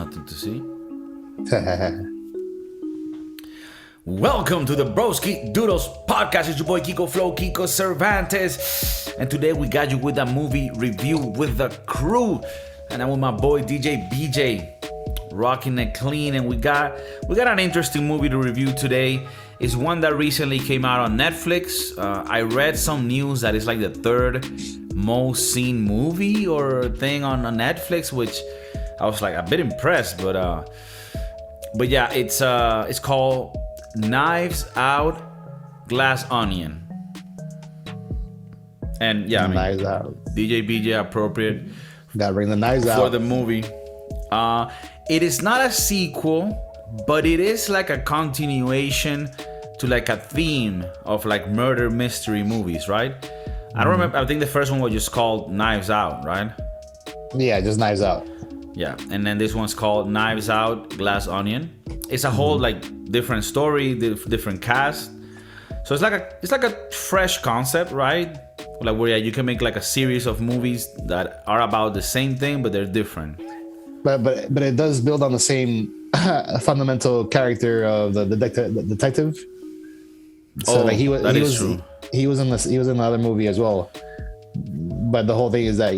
nothing to see. Welcome to the Broski Doodles podcast. It's your boy KIKO Flow, KIKO Cervantes. And today we got you with a movie review with the crew. And I'm with my boy DJ BJ, rocking it clean. And we got an interesting movie to review today. It's one that recently came out on Netflix. I read some news that it's like the third most seen movie or thing on Netflix, which I was like a bit impressed. But yeah, it's called Knives Out, Glass Onion. And yeah, I mean, Knives Out. DJ BJ appropriate. Gotta bring the knives out For the movie. It is not a sequel, but it is like a continuation to like a theme of like murder mystery movies, right? I don't remember. I think the first one was just called Knives Out, right? Yeah, just Knives Out. Yeah, and then this one's called Knives Out, Glass Onion. It's a whole like different story, different cast. So it's like a fresh concept, right? Like where you can make like a series of movies that are about the same thing, but they're different. But it does build on the same fundamental character of the detective. So like he was in the other movie as well. But the whole thing is that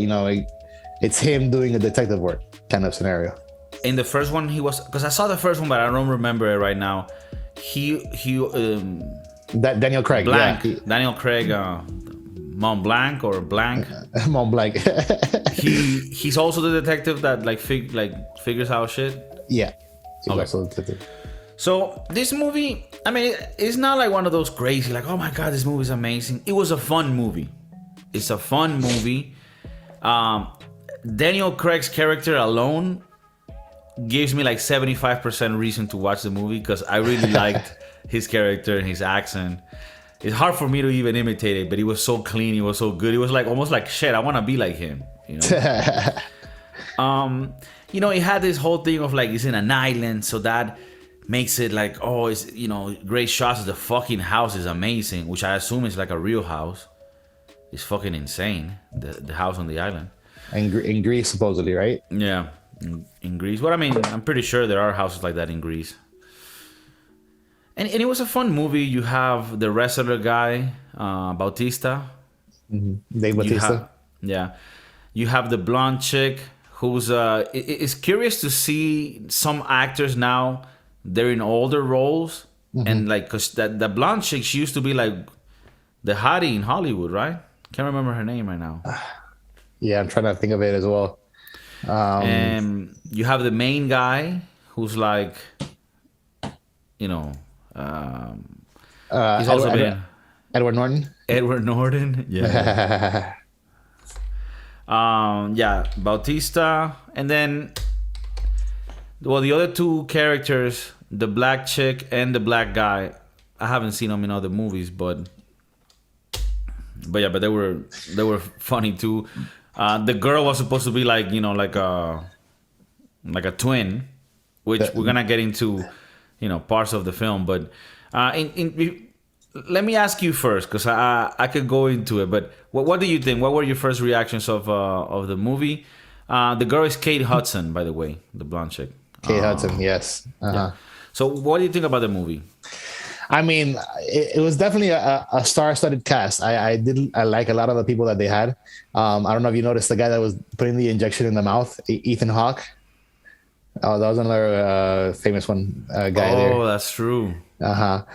it's him doing a detective work kind of scenario. In the first one, he was, because I saw the first one, but I don't remember it right now. Daniel Craig. Blanc. Yeah. Daniel Craig, Mont Blanc or Blanc. Mont Blanc. He's also the detective that figures out shit. Yeah. He's okay. also the detective. So this movie, I mean, it's not like one of those crazy, like, oh my God, this movie is amazing. It was a fun movie. It's a fun movie. Daniel Craig's character alone gives me like 75% reason to watch the movie because I really liked his character and his accent. It's hard for me to even imitate it, but he was so clean. He was so good. It was like almost like shit. I want to be like him. He had this whole thing of like he's in an island, so that makes it like, oh, it's great shots. The fucking house is amazing, which I assume is like a real house. It's fucking insane. The house on the island. In Greece, supposedly, right? Yeah, in Greece. But I mean, I'm pretty sure there are houses like that in Greece. And it was a fun movie. You have the wrestler guy, Bautista. Mm-hmm. Dave Bautista. You have the blonde chick who's... it's curious to see some actors now, they're in older roles. Mm-hmm. And like, because the blonde chick, she used to be like the hottie in Hollywood, right? Can't remember her name right now. Yeah, I'm trying to think of it as well. And you have the main guy who's like, he's also been Edward Norton. Edward Norton, yeah. Bautista, and then, well, the other two characters, the black chick and the black guy, I haven't seen them in other movies, but they were funny too. The girl was supposed to be like a twin, which we're gonna get into, parts of the film. But let me ask you first, because I could go into it. But what do you think? What were your first reactions of the movie? The girl is Kate Hudson, by the way, the blonde chick. Kate Hudson, yes. Uh-huh. Yeah. So what do you think about the movie? I mean, it was definitely a star-studded cast. I like a lot of the people that they had. I don't know if you noticed the guy that was putting the injection in the mouth, Ethan Hawke. Oh, that was another famous one guy there. Oh, that's true. I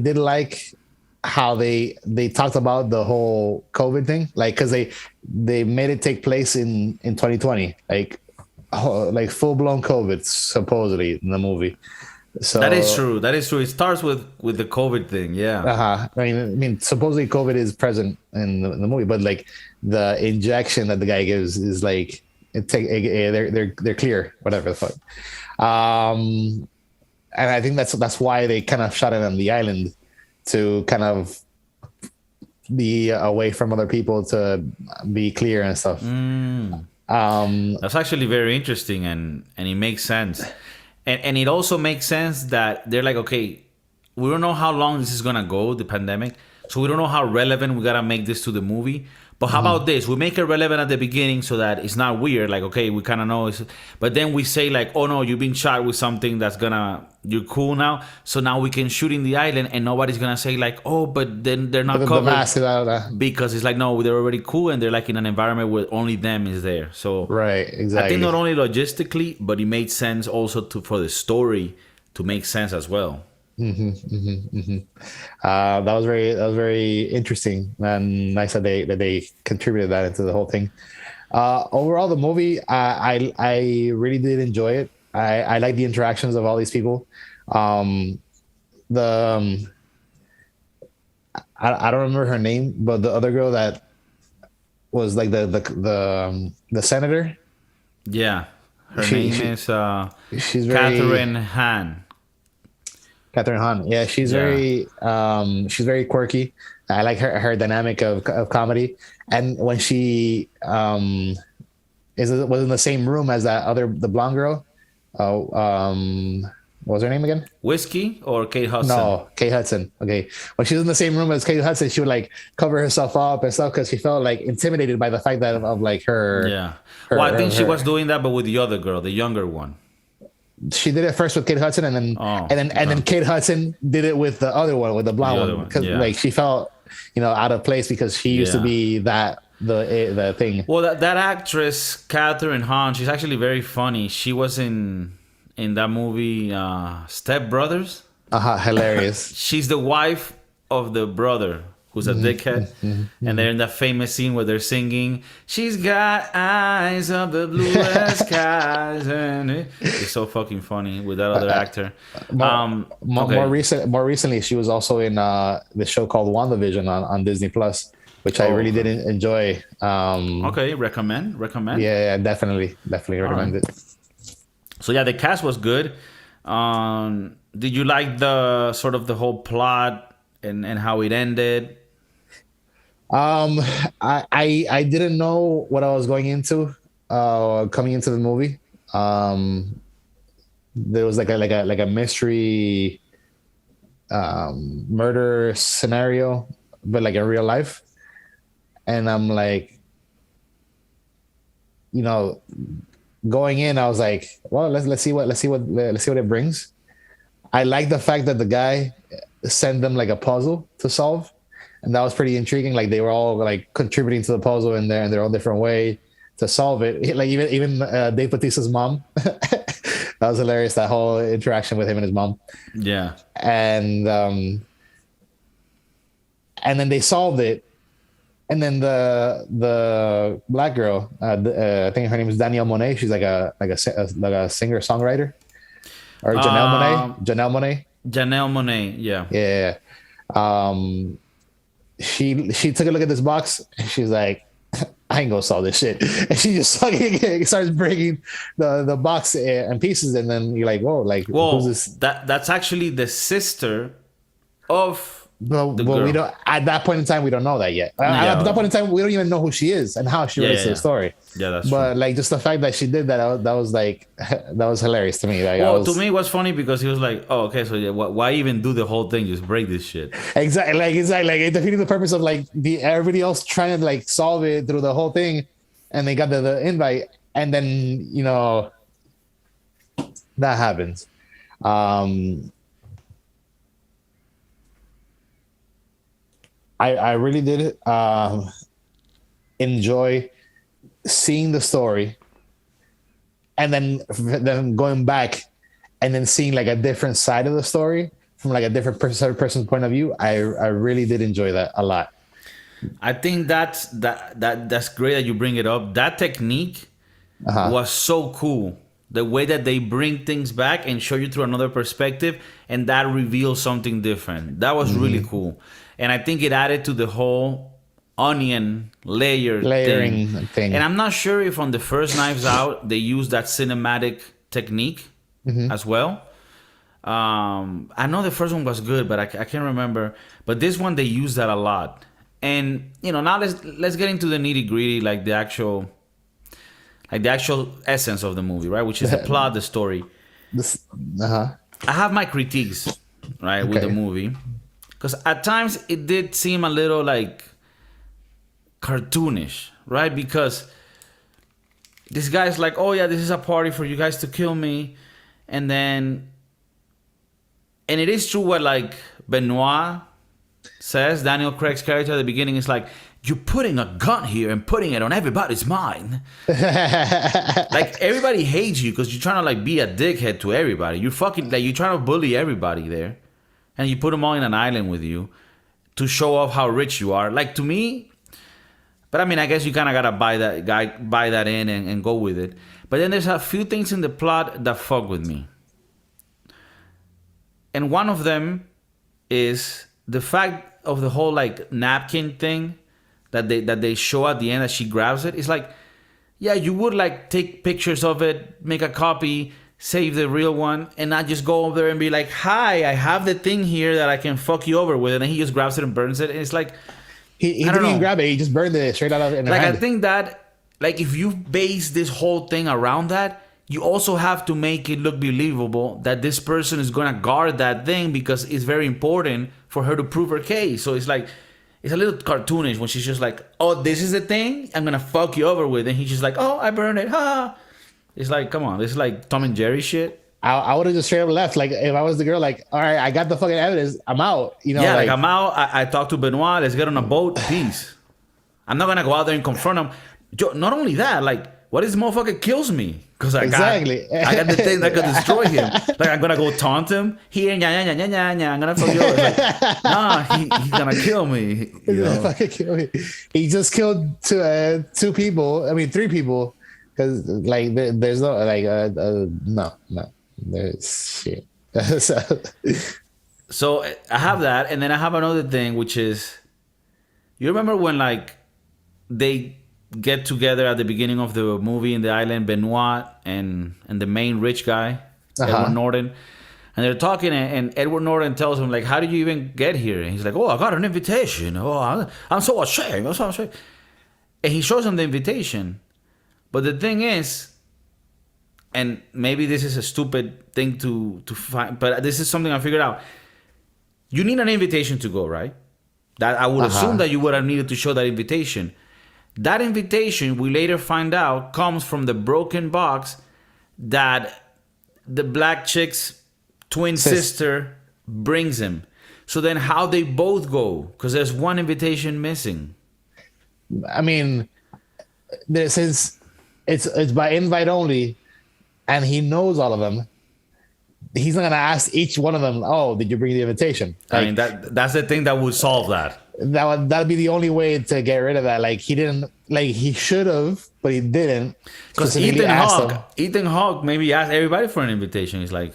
did like how they talked about the whole COVID thing, like because they made it take place in 2020, like full-blown COVID supposedly in the movie. So that is true. It starts with the COVID thing, yeah. I mean, supposedly COVID is present in the movie, but like the injection that the guy gives is like they're clear, whatever the fuck. And I think that's why they kind of shot it on the island to kind of be away from other people to be clear and stuff. That's actually very interesting, and it makes sense. And it also makes sense that they're like, okay, we don't know how long this is going to go, the pandemic. So we don't know how relevant we got to make this to the movie. But how about this? We make it relevant at the beginning so that it's not weird. Like, okay, we kind of know. But then we say like, oh no, you've been shot with something that's you're cool now. So now we can shoot in the island and nobody's going to say like, oh, but then they're not covered. The mask is out of that. Because it's like, no, they're already cool and they're like in an environment where only them is there. So right, exactly. I think not only logistically, but it made sense also for the story to make sense as well. That was very interesting and nice that they contributed that into the whole thing. Overall, the movie, I really did enjoy it. I like the interactions of all these people. I don't remember her name, but the other girl that was like the senator. Yeah, her name is she's Catherine Hahn. Catherine Hahn. Yeah, she's very quirky. I like her dynamic of comedy. And when she was in the same room as the blonde girl, what was her name again? Whiskey or Kate Hudson? No, Kate Hudson. Okay. When she was in the same room as Kate Hudson, she would like cover herself up and stuff because she felt like intimidated by the fact that of like her. Yeah. I think she was doing that, but with the other girl, the younger one. She did it first with Kate Hudson, and then Kate Hudson did it with the other one, with the blonde one, because like she felt, out of place because she used to be the thing. Well, that actress Catherine Hahn, she's actually very funny. She was in that movie Step Brothers. Hilarious. She's the wife of the brother who's a dickhead, and they're in that famous scene where they're singing, "She's got eyes of the bluest skies," and it's so fucking funny with that other actor. More recently, she was also in the show called WandaVision on Disney Plus, which I really did enjoy. Okay, recommend. Yeah, definitely recommend it. So yeah, the cast was good. Did you like the sort of the whole plot and how it ended? I didn't know what I was going into coming into the movie. There was like a mystery murder scenario, but like in real life, and I'm like, going in, I was like, well, let's see what it brings. I like the fact that the guy sent them like a puzzle to solve. And that was pretty intriguing. Like they were all like contributing to the puzzle in their own different way to solve it. Like even Dave Bautista's mom, that was hilarious. That whole interaction with him and his mom. Yeah. And then they solved it. And then the black girl, I think her name is Danielle Monet. She's like a singer songwriter, or Janelle Monet. Janelle Monet. Yeah. Yeah. She took a look at this box and she's like, I ain't gonna solve this shit. And she just starts breaking the box in pieces, and then you're like, whoa, who's this? That's actually the sister of Well, we don't. At that point in time, we don't know that yet. At that point in time, we don't even know who she is and how she relates to the story. Yeah, that's but true. Like just the fact that she did that was like that was hilarious to me. Like, to me, it was funny because he was like, "Oh, okay, so why even do the whole thing? Just break this shit." Exactly. Like it defeated the purpose of like everybody else trying to like solve it through the whole thing, and they got the invite, and then that happens. I really did enjoy seeing the story, and then going back and then seeing like a different side of the story from like a different person's point of view. I really did enjoy that a lot. I think that's great that you bring it up. That technique was so cool. The way that they bring things back and show you through another perspective, and that reveals something different. That was really cool. And I think it added to the whole onion layering thing. And I'm not sure if on the first Knives Out they used that cinematic technique as well. I know the first one was good, but I can't remember. But this one they used that a lot. And now let's get into the nitty gritty, like the actual essence of the movie, right? Which is the plot, the story. I have my critiques, with the movie. Because at times it did seem a little like cartoonish, right? Because this guy's like, oh yeah, this is a party for you guys to kill me. And it is true what like Benoit says, Daniel Craig's character at the beginning is like, you're putting a gun here and putting it on everybody's mind. Like everybody hates you because you're trying to like be a dickhead to everybody. You're fucking like you're trying to bully everybody there, and you put them all in an island with you to show off how rich you are. Like to me, but I mean, I guess you kind of gotta buy that in and go with it. But then there's a few things in the plot that fuck with me, and one of them is the fact of the whole like napkin thing that they show at the end that she grabs it. It's like, yeah, you would like take pictures of it, make a copy, save the real one, and not just go over there and be like, hi, I have the thing here that I can fuck you over with, and then he just grabs it and burns it. And it's like, he didn't even grab it. He just burned it straight out of it. Like hand. I think that like if you base this whole thing around that, you also have to make it look believable that this person is gonna guard that thing because it's very important for her to prove her case. So it's like, it's a little cartoonish when she's just like, oh, this is the thing I'm gonna fuck you over with, and he's just like, oh, I burned it, ha. It's like, come on, this is like Tom and Jerry shit. I would have just straight up left. Like if I was the girl, like, all right, I got the fucking evidence, I'm out. You know, yeah, like I'm out. I talked to Benoit. Let's get on a boat. Peace. I'm not gonna go out there and confront him. Not only that, like, what if this motherfucker kills me? Because I got the thing that could destroy him. Like I'm gonna go taunt him. I'm gonna fuck you over. Like, nah, he's gonna kill me. He's gonna fucking kill me. He just killed two people. I mean, three people. Because like there's no like no there's shit. So I have that, and then I have another thing, which is, you remember when like they get together at the beginning of the movie in the island, Benoit and the main rich guy, Edward Norton, and they're talking, and Edward Norton tells him like, how did you even get here? And he's like, oh, I got an invitation. Oh, I'm so ashamed. And he shows him the invitation. But the thing is, and maybe this is a stupid thing to find, but this is something I figured out. You need an invitation to go, right? That I would assume that you would have needed to show that invitation. That invitation, we later find out, comes from the broken box that the black chick's twin sister brings him. So then how they both go? Because there's one invitation missing. I mean, since it's by invite only, and he knows all of them, he's not gonna ask each one of them, oh, did you bring the invitation? Like, I mean, that's the thing that would solve that. That'd be the only way to get rid of that. Like he didn't, like he should have, but he didn't. Because Ethan Hawke maybe asked everybody for an invitation. He's like,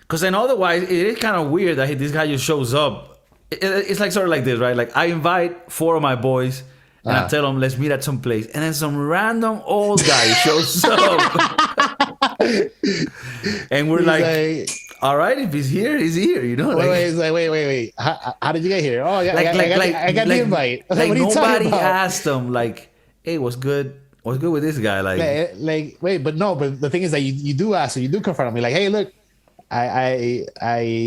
because then otherwise it is kind of weird that this guy just shows up. It's like sort of like this, right? Like I invite 4 of my boys and I tell them, let's meet at some place, and then some random old guy shows up, and we're like, all right, if he's here, he's here. You know? Wait. How did you get here? Oh, yeah, I got the invite. Like what nobody asked them, like, hey, what's good? What's good with this guy? Like, wait, but the thing is that you do ask, so you do confront me, like, hey, look, I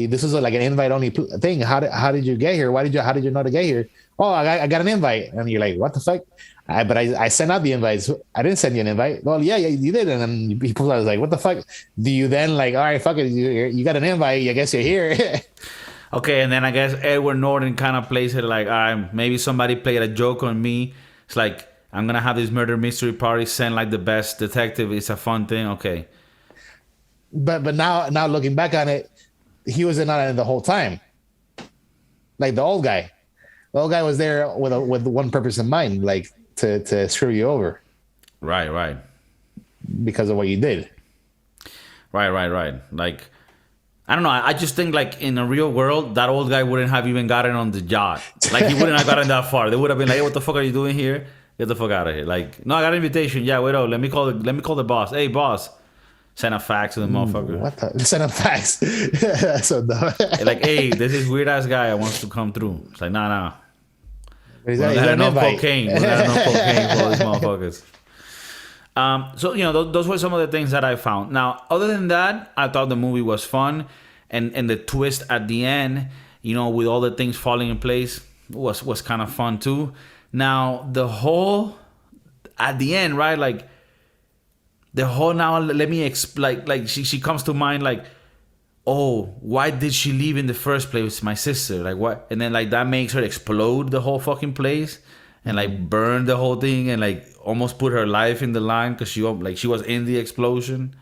this is like an invite only thing. How did you get here? How did you know to get here? Oh, I got an invite, and you're like, what the fuck? But I sent out the invites. I didn't send you an invite. Well, yeah, you did. And then people was like, what the fuck? Do you then like, all right, fuck it. You got an invite. I guess you're here. Okay. And then I guess Edward Norton kind of plays it like, all right, maybe somebody played a joke on me. It's like, I'm going to have this murder mystery party, send like the best detective. It's a fun thing. Okay. But now looking back on it, he was not in the whole time. Like the old guy. The old guy was there with one purpose in mind, like, to screw you over. Right. Because of what you did. Right. Like, I don't know. I just think like in a real world, that old guy wouldn't have even gotten on the yacht. Like he wouldn't have gotten that far. They would have been like, hey, what the fuck are you doing here? Get the fuck out of here. Like, no, I got an invitation. Yeah, wait, let me call the boss. Hey, boss. Send a fax to the motherfucker. What the? Send a fax. So dumb. Like, hey, this is weird ass guy wants to come through. It's like, nah. We don't have enough cocaine. We don't have enough cocaine for these motherfuckers. So, you know, those were some of the things that I found. Now, other than that, I thought the movie was fun. And the twist at the end, you know, with all the things falling in place was kind of fun too. Now the whole at the end, right? Like the whole now. Let me explain. Like she comes to mind like, oh, why did she leave in the first place with my sister? Like what? And then like that makes her explode the whole fucking place and like burn the whole thing and like almost put her life in the line because she was in the explosion.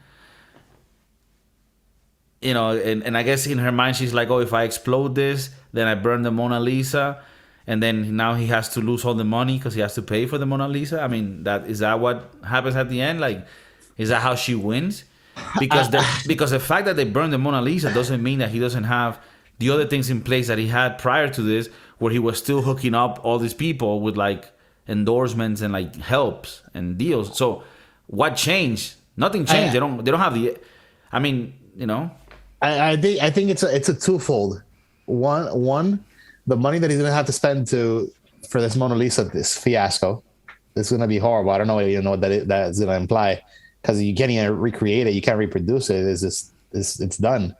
You know, and I guess in her mind she's like, oh, if I explode this, then I burn the Mona Lisa, and then now he has to lose all the money because he has to pay for the Mona Lisa. I mean, is that what happens at the end? Like, is that how she wins? Because the fact that they burned the Mona Lisa doesn't mean that he doesn't have the other things in place that he had prior to this, where he was still hooking up all these people with like endorsements and like helps and deals. So what changed? Nothing changed. They don't have the. I mean, you know. I think it's a twofold. One, the money that he's gonna have to spend for this Mona Lisa, this fiasco, it's gonna be horrible. I don't know what that's gonna imply, because you can't even recreate it, you can't reproduce it. It's done.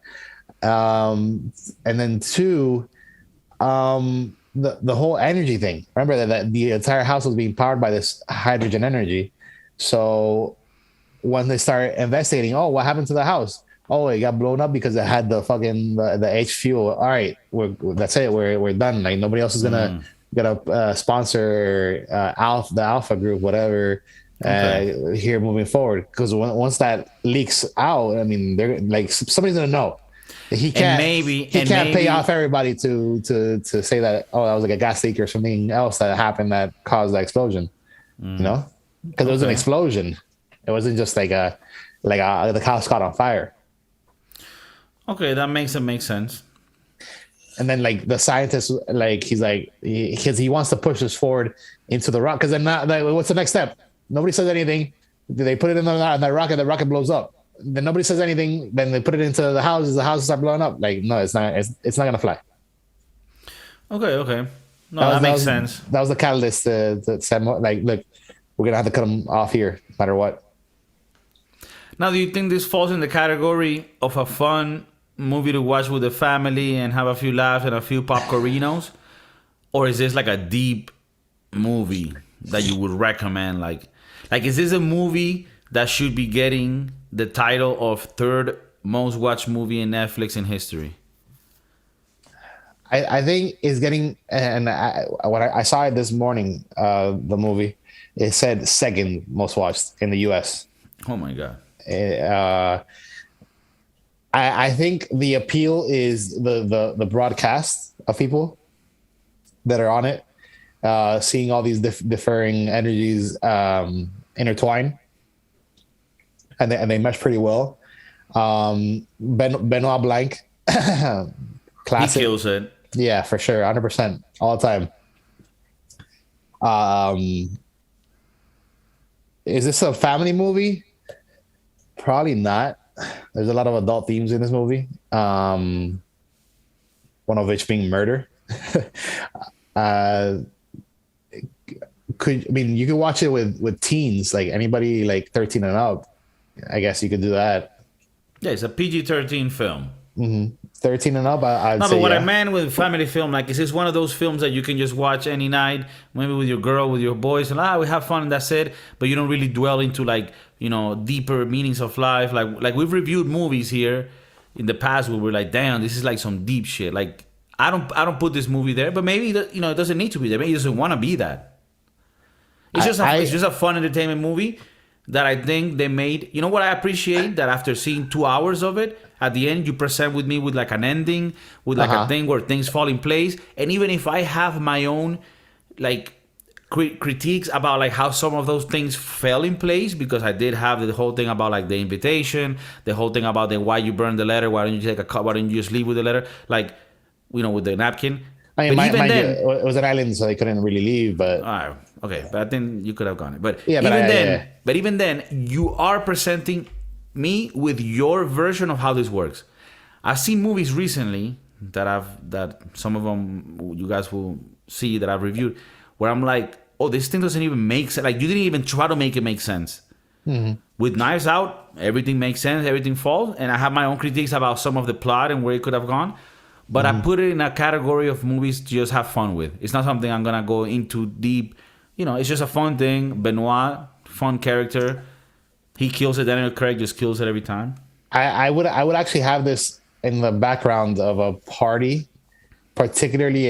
And then two, the whole energy thing. Remember that the entire house was being powered by this hydrogen energy. So when they start investigating, oh, what happened to the house? Oh, it got blown up because it had the fucking the H fuel. All right, that's it. We're done. Like nobody else is gonna sponsor the Alpha Group, whatever. Here moving forward, because once that leaks out, I mean, they're like somebody's gonna know. He can't pay off everybody to say that, oh, that was like a gas leak or something else that happened that caused the explosion. You know, because it was an explosion. It wasn't just like the house caught on fire. Okay, that makes sense. And then like the scientist, like because he wants to push this forward into the rock. Because then what's the next step? Nobody says anything. They put it in the rocket blows up. Then nobody says anything. Then they put it into the houses start blowing up. Like, no, it's not gonna fly. Okay. No, that makes sense. That was the catalyst to say, like, look, we're gonna have to cut them off here, no matter what. Now, do you think this falls in the category of a fun movie to watch with the family and have a few laughs and a few popcorninos? Or is this like a deep movie that you would recommend? Like is this a movie that should be getting the title of third most watched movie in Netflix in history? I think it's getting, and when I saw it this morning, the movie, it said second most watched in the US. Oh my God. I think the appeal is the broadcast of people that are on it, seeing all these differing energies intertwine, and they mesh pretty well. Benoit Blanc, classic. He kills it. Yeah, for sure, 100%, all the time. Is this a family movie? Probably not. There's a lot of adult themes in this movie. One of which being murder. You could watch it with teens, like anybody like 13 and up. I guess you could do that. Yeah, it's a PG-13 film. Mm-hmm. 13 and up, I'd say. But what I meant with family film, like, is this one of those films that you can just watch any night, maybe with your girl, with your boys, and we have fun and that's it, but you don't really dwell into like, deeper meanings of life. Like we've reviewed movies here in the past where we're like, damn, this is like some deep shit. Like I don't put this movie there, but maybe it doesn't need to be there. Maybe it doesn't want to be that. It's just a fun entertainment movie that I think they made. You know what I appreciate? That after seeing 2 hours of it, at the end you present with me with like an ending, with like a thing where things fall in place. And even if I have my own like critiques about like how some of those things fell in place, because I did have the whole thing about like the invitation, the whole thing about why you burned the letter, why don't you take a cup, why don't you just leave with the letter, like with the napkin. I mean, it was an island, so they couldn't really leave. But okay, but I think you could have gone it. But yeah, but even then, you are presenting me with your version of how this works. I've seen movies recently that some of them you guys will see that I've reviewed, where I'm like, oh, this thing doesn't even make sense. Like, you didn't even try to make it make sense. Mm-hmm. With Knives Out, everything makes sense, everything falls, and I have my own critiques about some of the plot and where it could have gone. But I put it in a category of movies to just have fun with. It's not something I'm gonna go into deep it's just a fun thing. Benoit, fun character. He kills it. Daniel Craig just kills it every time. I would actually have this in the background of a party, particularly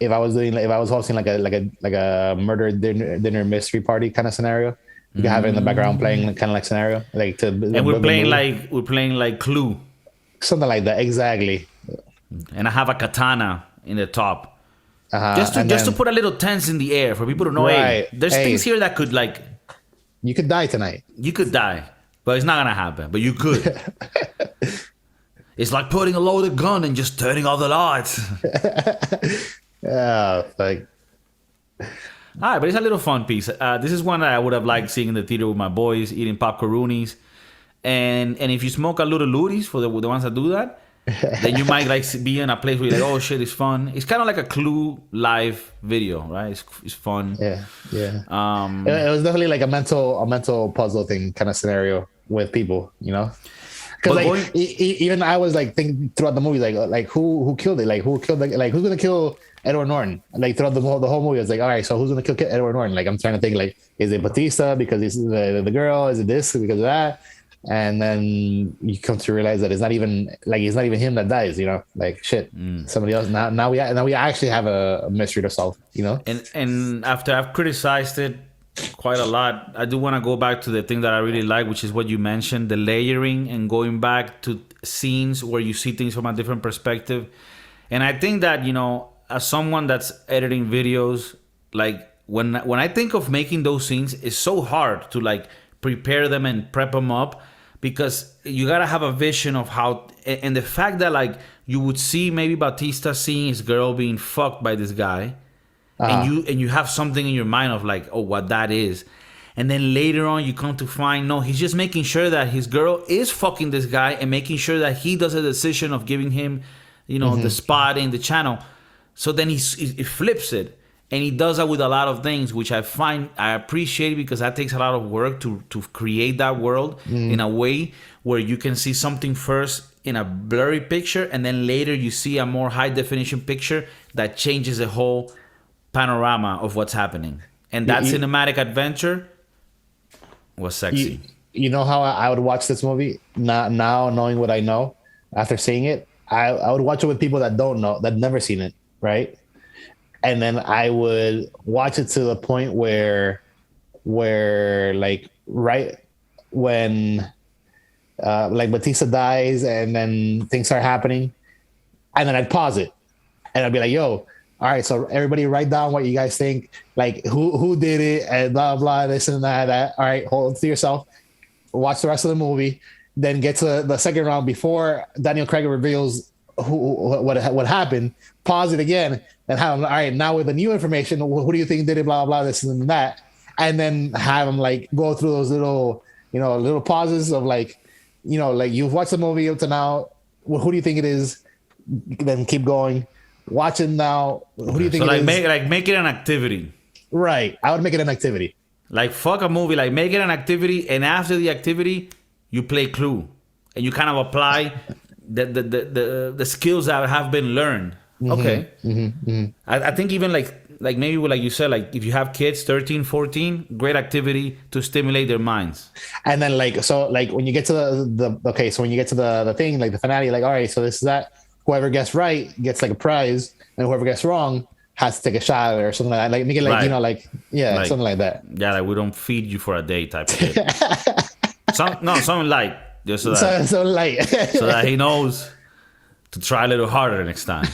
if I was hosting like a murder dinner mystery party kind of scenario. You can have it in the background playing kind of like scenario, like to. And we're playing like Clue. Something like that, exactly. And I have a katana in the top, Uh-huh. just to put a little tense in the air for people to know. Hey, Right. there's things here that could like You could die tonight. you could die, but it's not gonna happen. But you could. It's like putting a loaded gun and just turning off the lights. Yeah, like All right, but it's a little fun piece. This is one that I would have liked seeing in the theater with my boys, eating popcorroonies. And if you smoke a little looties for the ones that do that, then you might like be in a place where you're like, oh shit, it's fun. It's kind of like a Clue live video, right? It's fun. yeah. It was definitely like a mental puzzle thing kind of scenario with people, Because like even I was like thinking throughout the movie, like who killed it? Like who killed who's gonna kill Edward Norton? Like throughout the whole movie, I was like, all right, so who's gonna kill Edward Norton? Like I'm trying to think, like, is it Batista because he's the girl? Is it this because of that? And then you come to realize that it's not even him that dies, like shit, somebody else. Now we actually have a mystery to solve, And after I've criticized it quite a lot, I do want to go back to the thing that I really like, which is what you mentioned, the layering and going back to scenes where you see things from a different perspective. And I think that, as someone that's editing videos, like when I think of making those scenes, it's so hard to like prepare them and prep them up, because you gotta have a vision of how, and the fact that like you would see maybe Batista seeing his girl being fucked by this guy, and you have something in your mind of like, oh, what that is, and then later on you come to find, no, he's just making sure that his girl is fucking this guy and making sure that he does a decision of giving him, the spot in the channel. So then he flips it. And he does that with a lot of things, which I appreciate, because that takes a lot of work to create that world in a way where you can see something first in a blurry picture, and then later you see a more high definition picture that changes the whole panorama of what's happening. And that cinematic adventure was sexy. You know how I would watch this movie? Now knowing what I know after seeing it, I would watch it with people that don't know, that never seen it, right? And then I would watch it to the point where like right when like Batista dies and then things start happening, and then I'd pause it and I'd be like, yo, all right, so everybody write down what you guys think, like who did it and blah blah, this and that. All right, hold it to yourself, watch the rest of the movie, then get to the second round before Daniel Craig reveals what happened, pause it again, and have him, all right, now with the new information, who do you think did it, blah blah, this and that, and then have him like go through those little pauses of like you've watched the movie up to now, who do you think it is, then keep going, watch it now, who do you think it is? Make it an activity. Right, I would make it an activity. Like fuck a movie, like make it an activity, and after the activity you play Clue, and you kind of apply the skills that have been learned. Okay. I think even like maybe like you said, like if you have kids 13, 14, great activity to stimulate their minds. And then when you get to the thing, like the finale, like, all right, so this is that, whoever gets right gets like a prize, and whoever gets wrong has to take a shot or something like that. Like make it like, right. Something like that. Yeah, like we don't feed you for a day type of thing. Something light. Just so that he knows to try a little harder next time.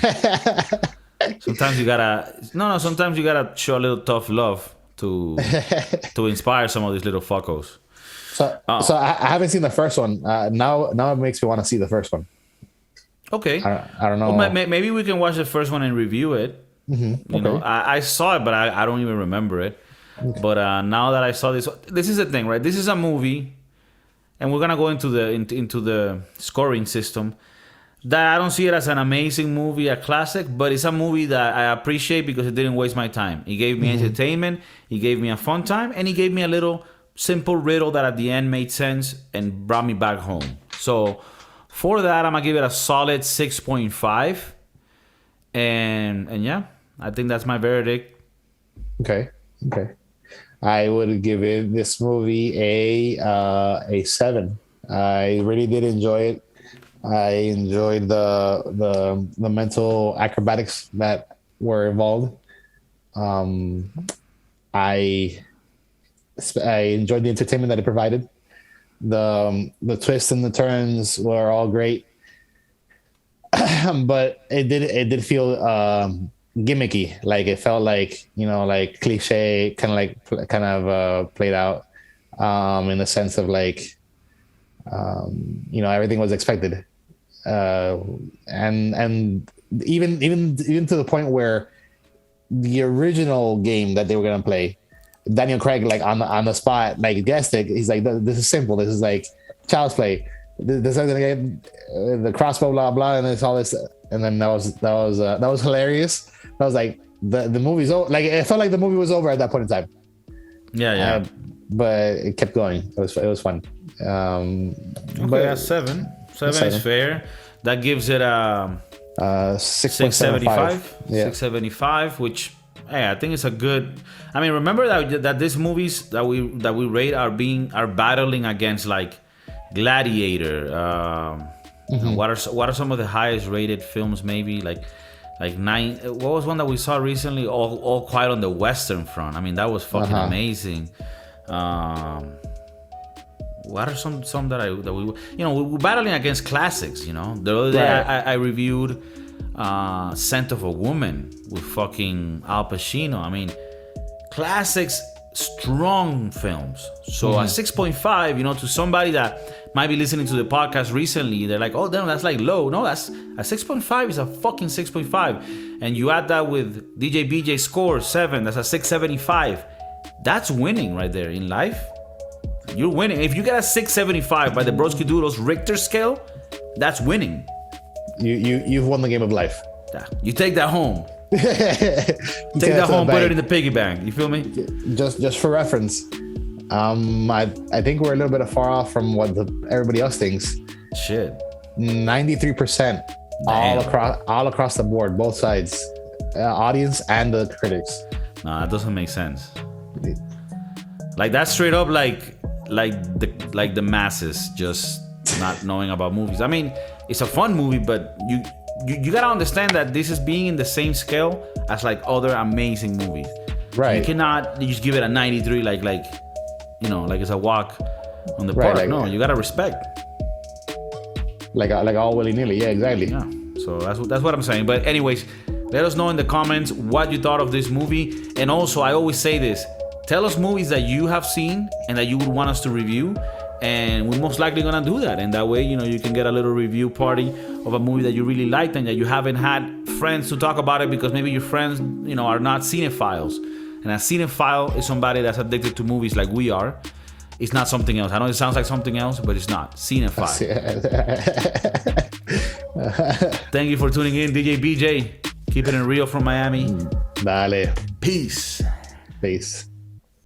Sometimes you gotta show a little tough love to inspire some of these little fuckos. So I haven't seen the first one. Now it makes me want to see the first one. Okay. I don't know. Well, maybe we can watch the first one and review it. You know, I saw it, but I don't even remember it. Okay. But now that I saw this is the thing, right? This is a movie. And we're gonna go into the scoring system. That I don't see it as an amazing movie, a classic, but it's a movie that I appreciate because it didn't waste my time. It gave me entertainment, it gave me a fun time, and it gave me a little simple riddle that at the end made sense and brought me back home. So for that, I'm gonna give it a solid 6.5. And yeah, I think that's my verdict. Okay. I would give this movie a 7. I really did enjoy it. I enjoyed the mental acrobatics that were involved. Um, I I enjoyed the entertainment that it provided. The twists and the turns were all great, but it did feel gimmicky. Like it felt like, like cliche, played out, in the sense of like, everything was expected, and even to the point where the original game that they were gonna play, Daniel Craig, like on the spot, like guessed it. He's like, "This is simple. This is like child's play. This is the crossbow, blah blah," and it's all this. And then that was hilarious. I was like, the movie's over. Like it felt like the movie was over at that point in time. Yeah. But it kept going. It was fun. Okay, that's 7. 7 is fair. That gives it a 6.75. 6.75, which, hey, I think it's a good. I mean, remember that these movies that we rate are battling against like Gladiator. What are some of the highest rated films? Maybe like 9. What was one that we saw recently? All Quiet on the Western Front. I mean, that was fucking amazing. What are some that we're battling against classics? The other day I reviewed Scent of a Woman with fucking Al Pacino. I mean, classics, strong films. So a 6.5, to somebody that might be listening to the podcast recently, they're like, oh damn, that's like low. No, that's a 6.5 is a fucking 6.5. And you add that with DJ BJ's score 7, that's a 6.75. That's winning right there in life. You're winning. If you get a 6.75 by the Broski Doodles Richter scale, that's winning. You've won the game of life. Yeah. You take that home. Take that home, put it in the piggy bank. You feel me? Just for reference, I think we're a little bit far off from what everybody else thinks. Shit. 93%, all across the board, both sides, audience and the critics. Nah, that doesn't make sense. Like that's straight up like the masses just not knowing about movies. I mean, it's a fun movie, but you gotta understand that this is being in the same scale as like other amazing movies. Right. You cannot just give it a 93 like it's a walk on the park. No, you gotta respect. Like all willy-nilly. Yeah, exactly. Yeah. So that's what I'm saying. But anyways, let us know in the comments what you thought of this movie. And also, I always say this: tell us movies that you have seen and that you would want us to review. And we're most likely gonna do that. And that way, you can get a little review party of a movie that you really liked and that you haven't had friends to talk about it because maybe your friends, are not cinephiles. And a cinephile is somebody that's addicted to movies like we are. It's not something else. I know it sounds like something else, but it's not. Cinephile. Thank you for tuning in, DJ BJ. Keeping it real from Miami. Dale. Peace. Peace.